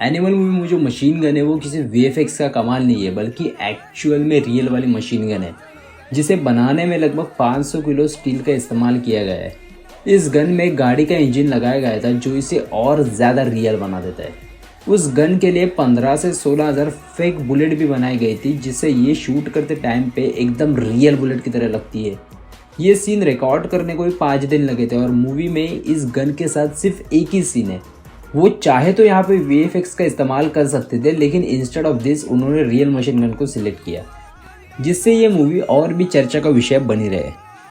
Animal movie में जो machine gun है वो किसी वीएफएक्स का कमाल नहीं है, बल्कि एक्चुअल में रियल वाली मशीन गन है, जिसे बनाने में लगभग 500 किलो स्टील का इस्तेमाल किया गया है। इस गन में एक गाड़ी का इंजन लगाया गया था जो इसे और ज़्यादा रियल बना देता है। उस गन के लिए 15 से 16 हज़ार फेक बुलेट भी बनाई गई थी, जिससे ये शूट करते टाइम पे एकदम रियल बुलेट की तरह लगती है। ये सीन रिकॉर्ड करने को भी 5 दिन लगे थे और मूवी में इस गन के साथ सिर्फ एक ही सीन है। वो चाहे तो यहाँ पे वीएफएक्स का इस्तेमाल कर सकते थे, लेकिन इंस्टेड ऑफ दिस उन्होंने रियल मशीन गन को सिलेक्ट किया, जिससे ये मूवी और भी चर्चा का विषय बनी रहे।